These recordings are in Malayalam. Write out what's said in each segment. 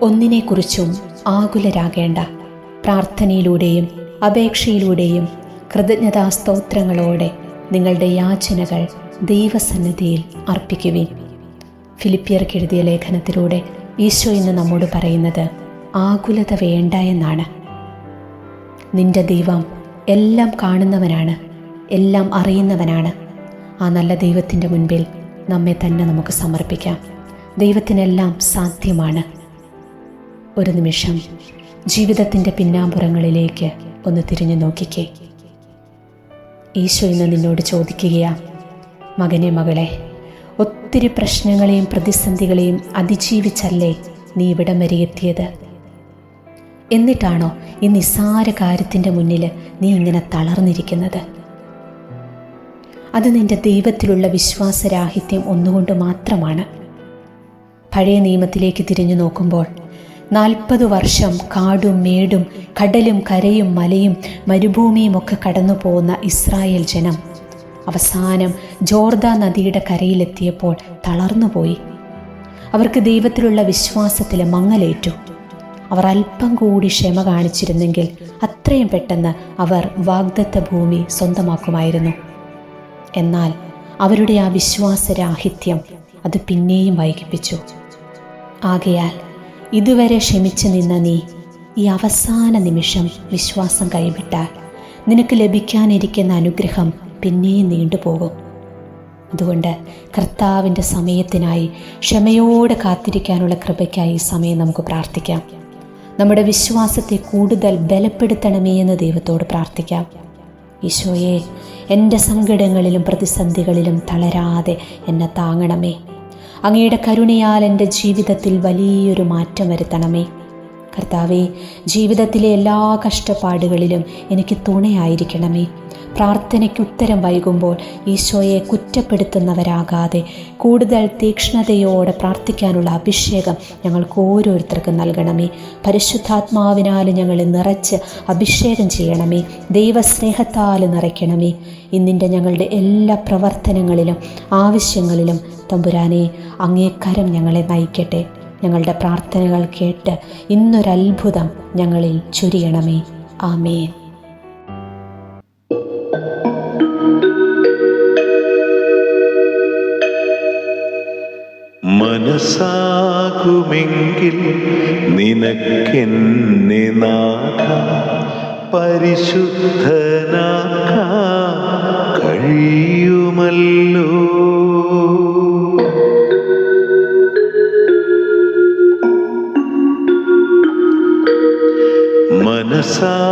ഒന്നിനെക്കുറിച്ചും ആകുലരാകേണ്ട. പ്രാർത്ഥനയിലൂടെയും അപേക്ഷയിലൂടെയും കൃതജ്ഞതാസ്തോത്രങ്ങളോടെ നിങ്ങളുടെ യാചനകൾ ദൈവസന്നിധിയിൽ അർപ്പിക്കുവിൻ. ഫിലിപ്പിയർക്ക് എഴുതിയ ലേഖനത്തിലൂടെ ഈശോ ഇന്ന് നമ്മോട് പറയുന്നത് ആകുലത വേണ്ട എന്നാണ്. നിന്റെ ദൈവം എല്ലാം കാണുന്നവനാണ്, എല്ലാം അറിയുന്നവനാണ്. ആ നല്ല ദൈവത്തിൻ്റെ മുൻപിൽ നമ്മെ തന്നെ നമുക്ക് സമർപ്പിക്കാം. ദൈവത്തിനെല്ലാം സാധ്യമാണ്. ഒരു നിമിഷം ജീവിതത്തിൻ്റെ പിന്നാമ്പുറങ്ങളിലേക്ക് ഒന്ന് തിരിഞ്ഞു നോക്കിക്കേ. ഈശോ ഇന്ന് നിന്നോട് ചോദിക്കുകയാ, മകനെ മകളെ, ഒത്തിരി പ്രശ്നങ്ങളെയും പ്രതിസന്ധികളെയും അതിജീവിച്ചല്ലേ നീ ഇവിടം വരെ എത്തിയത്? എന്നിട്ടാണോ ഈ നിസ്സാര കാര്യത്തിൻ്റെ മുന്നിൽ നീ ഇങ്ങനെ തളർന്നിരിക്കുന്നത്? അത് നിന്റെ ദൈവത്തിലുള്ള വിശ്വാസരാഹിത്യം ഒന്നുകൊണ്ട് മാത്രമാണ്. പഴയ നിയമത്തിലേക്ക് തിരിഞ്ഞു നോക്കുമ്പോൾ 40 വർഷം കാടും മേടും കടലും കരയും മലയും മരുഭൂമിയും ഒക്കെ കടന്നു പോകുന്ന ഇസ്രായേൽ ജനം അവസാനം ജോർദാൻ നദിയുടെ കരയിലെത്തിയപ്പോൾ തളർന്നുപോയി. അവർക്ക് ദൈവത്തിലുള്ള വിശ്വാസത്തിൽ മങ്ങലേറ്റു. അവർ അല്പം കൂടി ക്ഷമ കാണിച്ചിരുന്നെങ്കിൽ അത്രയും പെട്ടെന്ന് അവർ വാഗ്ദത്ത ഭൂമി സ്വന്തമാക്കുമായിരുന്നു. എന്നാൽ അവരുടെ ആ വിശ്വാസരാഹിത്യം അത് പിന്നെയും വൈകിപ്പിച്ചു. ആകയാൽ ഇതുവരെ ക്ഷമിച്ചു നിന്ന നീ ഈ അവസാന നിമിഷം വിശ്വാസം കൈവിട്ടാൽ നിനക്ക് ലഭിക്കാനിരിക്കുന്ന അനുഗ്രഹം പിന്നെയും നീണ്ടുപോകും. അതുകൊണ്ട് കർത്താവിൻ്റെ സമയത്തിനായി ക്ഷമയോടെ കാത്തിരിക്കാനുള്ള കൃപയ്ക്കായി ഈ സമയം നമുക്ക് പ്രാർത്ഥിക്കാം. നമ്മുടെ വിശ്വാസത്തെ കൂടുതൽ ബലപ്പെടുത്തണമേ എന്ന് ദൈവത്തോട് പ്രാർത്ഥിക്കാം. ഈശോയെ, എൻ്റെ സങ്കടങ്ങളിലും പ്രതിസന്ധികളിലും തളരാതെ എന്നെ താങ്ങണമേ. അങ്ങയുടെ കരുണയാൽ എൻ്റെ ജീവിതത്തിൽ വലിയൊരു മാറ്റം വരുത്തണമേ. കർത്താവേ, ജീവിതത്തിലെ എല്ലാ കഷ്ടപ്പാടുകളിലും എനിക്ക് തുണയായിരിക്കണമേ. പ്രാർത്ഥനയ്ക്ക് ഉത്തരം വൈകുമ്പോൾ ഈശോയെ കുറ്റപ്പെടുത്തുന്നവരാകാതെ കൂടുതൽ തീക്ഷ്ണതയോടെ പ്രാർത്ഥിക്കാനുള്ള അഭിഷേകം ഞങ്ങൾക്ക് ഓരോരുത്തർക്കും നൽകണമേ. പരിശുദ്ധാത്മാവിനാൽ ഞങ്ങളെ നിറച്ച് അഭിഷേകം ചെയ്യണമേ. ദൈവസ്നേഹത്താൽ നിറയ്ക്കണമേ. ഇന്നിൻ്റെ ഞങ്ങളുടെ എല്ലാ പ്രവർത്തനങ്ങളിലും ആവശ്യങ്ങളിലും തമ്പുരാനെ അങ്ങേ കരം ഞങ്ങളെ നയിക്കട്ടെ. ഞങ്ങളുടെ പ്രാർത്ഥനകൾ കേട്ട് ഇന്നൊരത്ഭുതം ഞങ്ങളിൽ ചൊരിയണമേ. ആമേൻ. മനസ്സാകുമെങ്കിൽ നിനക്കെന്നെ നാഥ പരിശുദ്ധനാക്കാൻ കഴിയുമല്ലോ.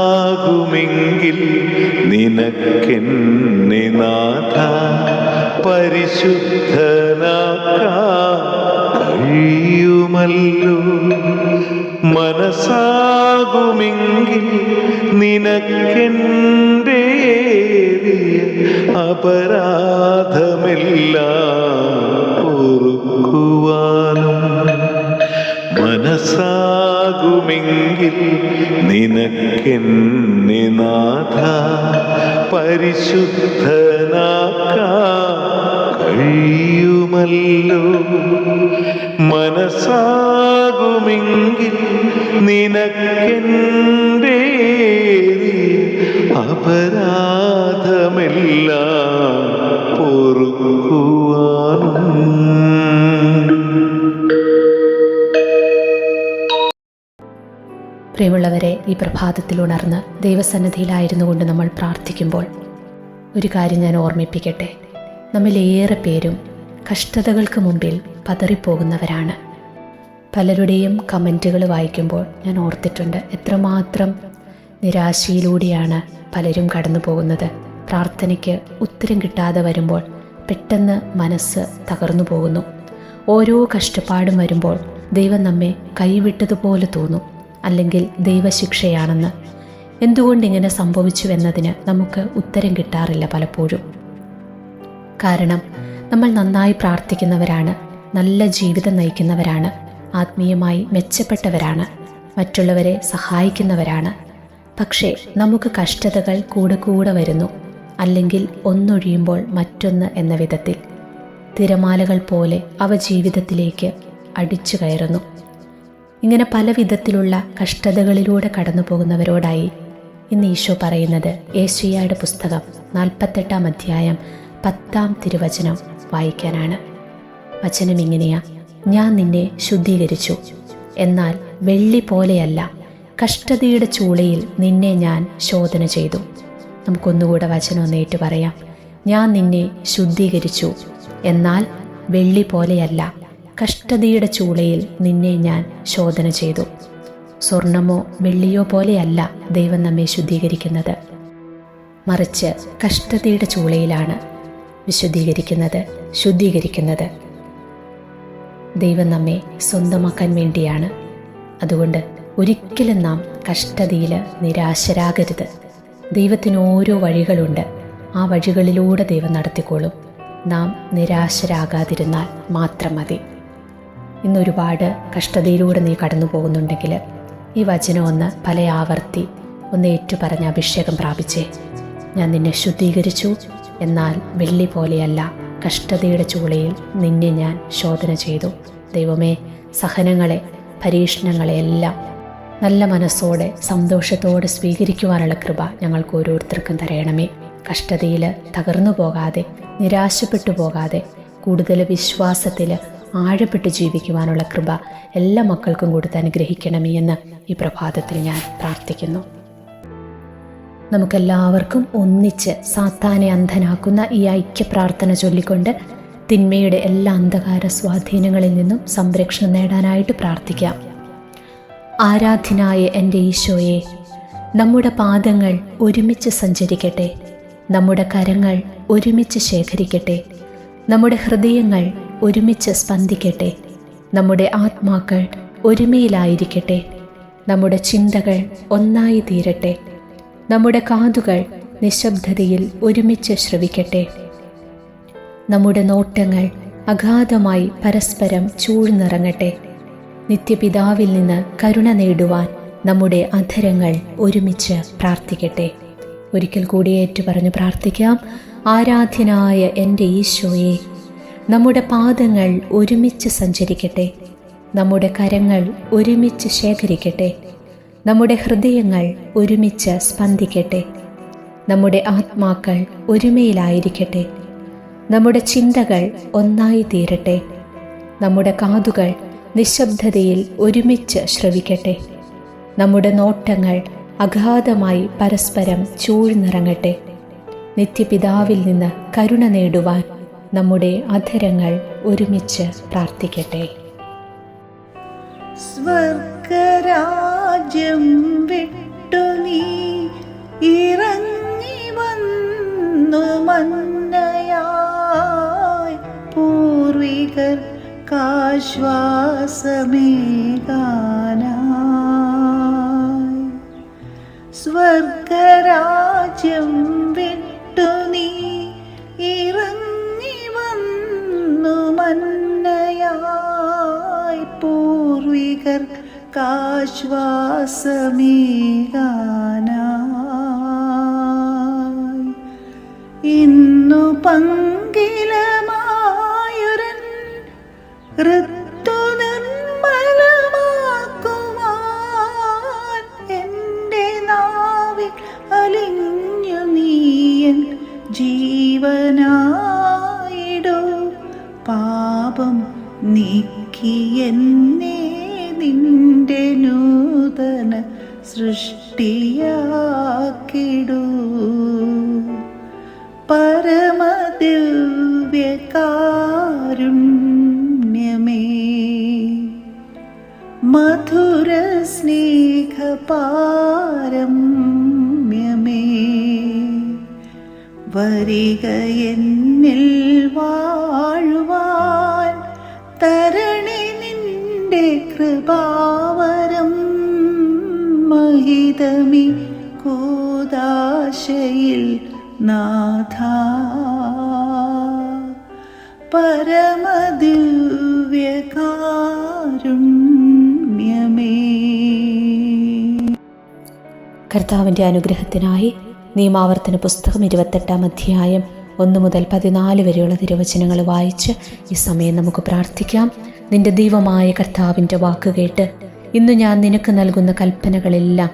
മനസ്സാകുമെങ്കിൽ നിനക്കെന്നെ നാഥ പരിശുദ്ധനാക്കാൻ കഴിയുമല്ലോ. മനസ്സാകുമെങ്കിൽ നിനക്കെൻ്റെ അപരാധമെല്ലാം പൊറുക്കുവാനും. മനസ്സാകുമെങ്കിൽ നിനക്കെന്നെ നാഥ പരിശുദ്ധനാക്കാൻ കഴിയുമല്ലോ. മനസ്സാകുമെങ്കിൽ നിനക്കെൻ്റെ അപരാധമെല്ലാം പൊറുക്കുവാനും. പ്രിയമുള്ളവരെ, ഈ പ്രഭാതത്തിൽ ഉണർന്ന് ദൈവസന്നിധിയിലായിരുന്നു കൊണ്ട് നമ്മൾ പ്രാർത്ഥിക്കുമ്പോൾ ഒരു കാര്യം ഞാൻ ഓർമ്മിപ്പിക്കട്ടെ. നമ്മിലേറെ പേരും കഷ്ടതകൾക്ക് മുമ്പിൽ പതറിപ്പോകുന്നവരാണ്. പലരുടെയും കമൻറ്റുകൾ വായിക്കുമ്പോൾ ഞാൻ ഓർത്തിട്ടുണ്ട്, എത്രമാത്രം നിരാശയിലൂടെയാണ് പലരും കടന്നു പോകുന്നത്. പ്രാർത്ഥനയ്ക്ക് ഉത്തരം കിട്ടാതെ വരുമ്പോൾ പെട്ടെന്ന് മനസ്സ് തകർന്നു പോകുന്നു. ഓരോ കഷ്ടപ്പാടും വരുമ്പോൾ ദൈവം നമ്മെ കൈവിട്ടതുപോലെ തോന്നും, അല്ലെങ്കിൽ ദൈവശിക്ഷയാണെന്ന്. എന്തുകൊണ്ടിങ്ങനെ സംഭവിച്ചുവെന്നതിന് നമുക്ക് ഉത്തരം കിട്ടാറില്ല പലപ്പോഴും. കാരണം നമ്മൾ നന്നായി പ്രാർത്ഥിക്കുന്നവരാണ്, നല്ല ജീവിതം നയിക്കുന്നവരാണ്, ആത്മീയമായി മെച്ചപ്പെട്ടവരാണ്, മറ്റുള്ളവരെ സഹായിക്കുന്നവരാണ്. പക്ഷേ നമുക്ക് കഷ്ടതകൾ കൂടെ കൂടെ വരുന്നു, അല്ലെങ്കിൽ ഒന്നൊഴിയുമ്പോൾ മറ്റൊന്ന് എന്ന വിധത്തിൽ തിരമാലകൾ പോലെ അവ ജീവിതത്തിലേക്ക് അടിച്ചു കയറുന്നു. ഇങ്ങനെ പല വിധത്തിലുള്ള കഷ്ടതകളിലൂടെ കടന്നു പോകുന്നവരോടായി ഇന്ന് ഈശോ പറയുന്നത് യേശയ്യായുടെ പുസ്തകം 48-ാം അധ്യായം 10-ാം തിരുവചനം വായിക്കാനാണ്. വചനം ഇങ്ങനെയാ: ഞാൻ നിന്നെ ശുദ്ധീകരിച്ചു, എന്നാൽ വെള്ളി പോലെയല്ല, കഷ്ടതയുടെ ചൂളയിൽ നിന്നെ ഞാൻ ശോധന ചെയ്തു. നമുക്കൊന്നുകൂടെ വചനം ഒന്ന് ഏറ്റു പറയാം. ഞാൻ നിന്നെ ശുദ്ധീകരിച്ചു, എന്നാൽ വെള്ളി പോലെയല്ല, കഷ്ടതയുടെ ചൂളയിൽ നിന്നെ ഞാൻ ശോധന ചെയ്തു. സ്വർണമോ വെള്ളിയോ പോലെയല്ല ദൈവം നമ്മെ ശുദ്ധീകരിക്കുന്നത്, മറിച്ച് കഷ്ടതയുടെ ചൂളയിലാണ് ശുദ്ധീകരിക്കുന്നത്. ദൈവം നമ്മെ സ്വന്തമാക്കാൻ വേണ്ടിയാണ്. അതുകൊണ്ട് ഒരിക്കലും നാം കഷ്ടതയിൽ നിരാശരാകരുത്. ദൈവത്തിന് ഓരോ വഴികളുണ്ട്. ആ വഴികളിലൂടെ ദൈവം നടത്തിക്കോളും. നാം നിരാശരാകാതിരുന്നാൽ മാത്രം മതി. ഇന്നൊരുപാട് കഷ്ടതയിലൂടെ നീ കടന്നു പോകുന്നുണ്ടെങ്കിൽ ഈ വചനം ഒന്ന് പല ആവർത്തി ഒന്ന് ഏറ്റുപറഞ്ഞ് അഭിഷേകം പ്രാപിച്ചേ. ഞാൻ നിന്നെ ശുദ്ധീകരിച്ചു, എന്നാൽ വെള്ളി പോലെയല്ല, കഷ്ടതയുടെ ചൂളയിൽ നിന്നെ ഞാൻ ശോധന ചെയ്തു. ദൈവമേ, സഹനങ്ങളെ, പരീക്ഷണങ്ങളെ എല്ലാം നല്ല മനസ്സോടെ സന്തോഷത്തോടെ സ്വീകരിക്കുവാനുള്ള കൃപ ഞങ്ങൾക്ക് ഓരോരുത്തർക്കും തരയണമേ. കഷ്ടതയിൽ തകർന്നു പോകാതെ, നിരാശപ്പെട്ടു പോകാതെ, കൂടുതൽ വിശ്വാസത്തിൽ ആഴപ്പെട്ട് ജീവിക്കുവാനുള്ള കൃപ എല്ലാ മക്കൾക്കും കൊടുത്ത് അനുഗ്രഹിക്കണമേ എന്ന് ഈ പ്രഭാതത്തിൽ ഞാൻ പ്രാർത്ഥിക്കുന്നു. നമുക്കെല്ലാവർക്കും ഒന്നിച്ച് സാത്താനെ അന്ധനാക്കുന്ന ഈ ഐക്യപ്രാർത്ഥന ചൊല്ലിക്കൊണ്ട് തിന്മയുടെ എല്ലാ അന്ധകാര സ്വാധീനങ്ങളിൽ നിന്നും സംരക്ഷണം നേടാനായിട്ട് പ്രാർത്ഥിക്കാം. ആരാധ്യനായ എൻ്റെ ഈശോയെ, നമ്മുടെ പാദങ്ങൾ ഒരുമിച്ച് സഞ്ചരിക്കട്ടെ, നമ്മുടെ കരങ്ങൾ ഒരുമിച്ച് ശേഖരിക്കട്ടെ, നമ്മുടെ ഹൃദയങ്ങൾ ഒരുമിച്ച് സ്പന്ദിക്കട്ടെ, നമ്മുടെ ആത്മാക്കൾ ഒരുമയിലായിരിക്കട്ടെ, നമ്മുടെ ചിന്തകൾ ഒന്നായി തീരട്ടെ, നമ്മുടെ കാതുകൾ നിശബ്ദതയിൽ ഒരുമിച്ച് ശ്രവിക്കട്ടെ, നമ്മുടെ നോട്ടങ്ങൾ അഗാധമായി പരസ്പരം ചൂഴ്ന്നിറങ്ങട്ടെ, നിത്യപിതാവിൽ നിന്ന് കരുണ നേടുവാൻ നമ്മുടെ അധരങ്ങൾ ഒരുമിച്ച് പ്രാർത്ഥിക്കട്ടെ. ഒരിക്കൽ കൂടി ഏറ്റുപറഞ്ഞ് പ്രാർത്ഥിക്കാം. ആരാധ്യനായ എൻ്റെ ഈശോയെ, നമ്മുടെ പാദങ്ങൾ ഒരുമിച്ച് സഞ്ചരിക്കട്ടെ, നമ്മുടെ കരങ്ങൾ ഒരുമിച്ച് ശേഖരിക്കട്ടെ, നമ്മുടെ ഹൃദയങ്ങൾ ഒരുമിച്ച് സ്പന്ദിക്കട്ടെ, നമ്മുടെ ആത്മാക്കൾ ഒരുമയിലായിരിക്കട്ടെ, നമ്മുടെ ചിന്തകൾ ഒന്നായി തീരട്ടെ, നമ്മുടെ കാതുകൾ നിശബ്ദതയിൽ ഒരുമിച്ച് ശ്രവിക്കട്ടെ, നമ്മുടെ നോട്ടങ്ങൾ അഗാധമായി പരസ്പരം ചൂഴ്ന്നിറങ്ങട്ടെ, നിത്യപിതാവിൽ നിന്ന് കരുണ നേടുവാൻ നമ്മുടെ അധരങ്ങൾ ഒരുമിച്ച് പ്രാർത്ഥിക്കട്ടെ. സ്വർഗരാജ്യം വിട്ടു നീ ഇറങ്ങി വന്നു മന്നയായി, പൂർവികർക്കാശ്വാസമേകാനായി. സ്വർഗരാജ്യം വിട്ടു നീ ഇറങ്ങി വന്നു മന്നയായി, പൂർവികർക്കാശ്വാസമേകാനായി. ഇന്നു പങ്കിലമായൊരൻ ഋതു നിർമ്മലമാക്കുവാൻ എൻ്റെ നാവിൽ അലിഞ്ഞു നീയൻ ജീവനായിടൂ. പാപം നീക്കി എന്നെ നിന്റെ നൂതന സൃഷ്ടിയാക്കിടൂ. പരമദിവ്യകാരുണ്യമേ, മധുര സ്നേഹപാരമ്യമേ, വരിക എന്നിൽ വാഴുവാൻ, തരണി നിന്റെ കൃപാവരം. മഹിതമി കൂദാശയിൽ നാഥാ, പരമദിവ്യകാരുണ്യമേ. കർത്താവിൻ്റെ അനുഗ്രഹത്തിനായി നിയമാവർത്തന പുസ്തകം 28-ാം അധ്യായം 1 മുതൽ 14 വരെയുള്ള തിരുവചനങ്ങൾ വായിച്ച് ഈ സമയം നമുക്ക് പ്രാർത്ഥിക്കാം. നിന്റെ ദൈവമായ കർത്താവിൻ്റെ വാക്ക് കേട്ട് ഇന്നു ഞാൻ നിനക്ക് നൽകുന്ന കൽപ്പനകളെല്ലാം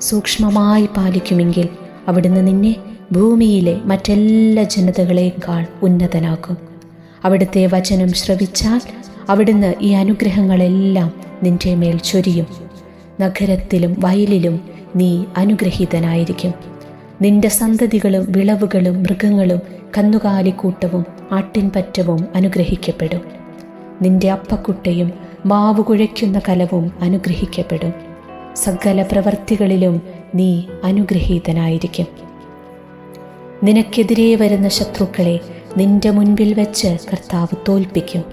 സൂക്ഷ്മമായി പാലിക്കുമെങ്കിൽ അവിടുന്ന് നിന്നെ ഭൂമിയിലെ മറ്റെല്ലാ ജനതകളേക്കാൾ ഉന്നതനാക്കും. അവിടുത്തെ വചനം ശ്രവിച്ചാൽ അവിടുന്ന് ഈ അനുഗ്രഹങ്ങളെല്ലാം നിന്റെ മേൽ ചൊരിയും. നഗരത്തിലും വയലിലും നീ അനുഗ്രഹീതനായിരിക്കും. നിന്റെ സന്തതികളും വിളവുകളും മൃഗങ്ങളും കന്നുകാലിക്കൂട്ടവും ആട്ടിൻപറ്റവും അനുഗ്രഹിക്കപ്പെടും. നിന്റെ അപ്പക്കുട്ടയും മാവ് കുഴയ്ക്കുന്ന കലവും അനുഗ്രഹിക്കപ്പെടും. സകല പ്രവർത്തികളിലും നീ അനുഗ്രഹീതനായിരിക്കും. നിനക്കെതിരെ വരുന്ന ശത്രുക്കളെ നിന്റെ മുൻപിൽ വെച്ച് കർത്താവ് തോൽപ്പിക്കും.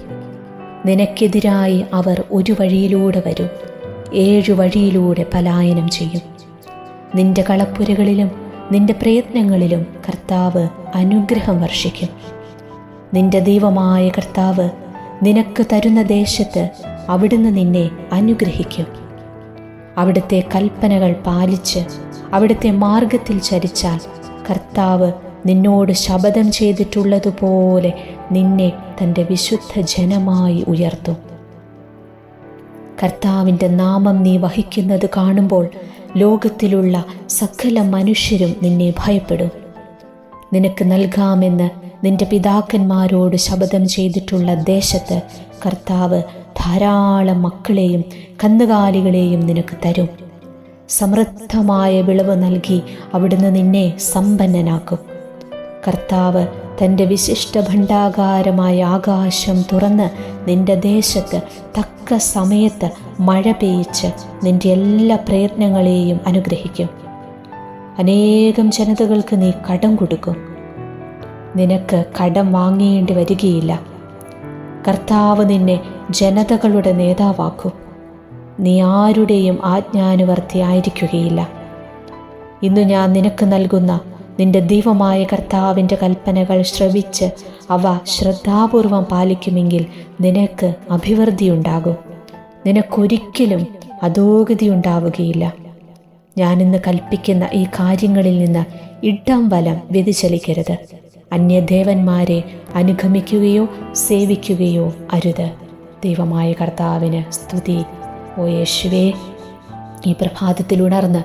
നിനക്കെതിരായി അവർ ഒരു വഴിയിലൂടെ വരും, 7 വഴിയിലൂടെ പലായനം ചെയ്യും. നിന്റെ കളപ്പുരകളിലും നിന്റെ പ്രയത്നങ്ങളിലും കർത്താവ് അനുഗ്രഹം വർഷിക്കും. നിന്റെ ദൈവമായ കർത്താവ് നിനക്ക് തരുന്ന ദേശത്ത് അവിടുന്ന് നിന്നെ അനുഗ്രഹിക്കും. അവിടുത്തെ കൽപ്പനകൾ പാലിച്ച് അവിടുത്തെ മാർഗത്തിൽ ചരിച്ചാൽ കർത്താവ് നിന്നോട് ശപഥം ചെയ്തിട്ടുള്ളതുപോലെ നിന്നെ തൻ്റെ വിശുദ്ധ ജനമായി ഉയർത്തും. കർത്താവിൻ്റെ നാമം നീ വഹിക്കുന്നത് കാണുമ്പോൾ ലോകത്തിലുള്ള സകല മനുഷ്യരും നിന്നെ ഭയപ്പെടും. നിനക്ക് നൽകാമെന്ന് നിന്റെ പിതാക്കന്മാരോട് ശപഥം ചെയ്തിട്ടുള്ള ദേശത്ത് കർത്താവ് ധാരാളം മക്കളെയും കന്നുകാലികളെയും നിനക്ക് തരും. സമൃദ്ധമായ വിളവ് നൽകി അവിടുന്ന് നിന്നെ സമ്പന്നനാക്കും. കർത്താവ് തൻ്റെ വിശിഷ്ട ഭണ്ഡാകാരമായ ആകാശം തുറന്ന് നിന്റെ ദേശത്ത് തക്ക സമയത്ത് മഴ പെയ്ച്ച് നിന്റെ എല്ലാ പ്രയത്നങ്ങളെയും അനുഗ്രഹിക്കും. അനേകം ജനതകൾക്ക് നീ കടം കൊടുക്കും. നിനക്ക് കടം വാങ്ങേണ്ടി വരികയില്ല. കർത്താവ് നിന്നെ ജനതകളുടെ നേതാവാക്കും. നീ ആരുടെയും ആജ്ഞാനുവർത്തിയായിരിക്കുകയില്ല. ഇന്നു ഞാൻ നിനക്ക് നൽകുന്ന നിന്റെ ദൈവമായ കർത്താവിൻ്റെ കൽപ്പനകൾ ശ്രവിച്ച് അവ ശ്രദ്ധാപൂർവം പാലിക്കുമെങ്കിൽ നിനക്ക് അഭിവൃദ്ധിയുണ്ടാകും. നിനക്കൊരിക്കലും അധോഗതിയുണ്ടാവുകയില്ല. ഞാനിന്ന് കൽപ്പിക്കുന്ന ഈ കാര്യങ്ങളിൽ നിന്ന് ഇടം വലം വ്യതിചലിക്കരുത്. അന്യദേവന്മാരെ അനുഗമിക്കുകയോ സേവിക്കുകയോ അരുത്. ദൈവമായ കർത്താവിന് സ്തുതി. ഓ യേശുവേ, ഈ പ്രഭാതത്തിൽ ഉണർന്ന്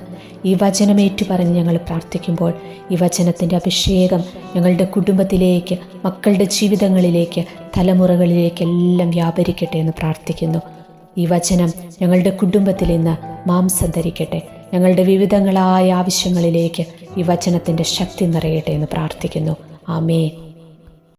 ഈ വചനമേറ്റു പറഞ്ഞ് ഞങ്ങൾ പ്രാർത്ഥിക്കുമ്പോൾ ഈ വചനത്തിൻ്റെ അഭിഷേകം ഞങ്ങളുടെ കുടുംബത്തിലേക്ക്, മക്കളുടെ ജീവിതങ്ങളിലേക്ക്, തലമുറകളിലേക്കെല്ലാം വ്യാപരിക്കട്ടെ എന്ന് പ്രാർത്ഥിക്കുന്നു. ഈ വചനം ഞങ്ങളുടെ കുടുംബത്തിൽ ഇന്ന് മാംസം ധരിക്കട്ടെ. ഞങ്ങളുടെ വിവിധങ്ങളായ ആവശ്യങ്ങളിലേക്ക് ഈ വചനത്തിൻ്റെ ശക്തി നിറയട്ടെ എന്ന് പ്രാർത്ഥിക്കുന്നു. ആമേൻ.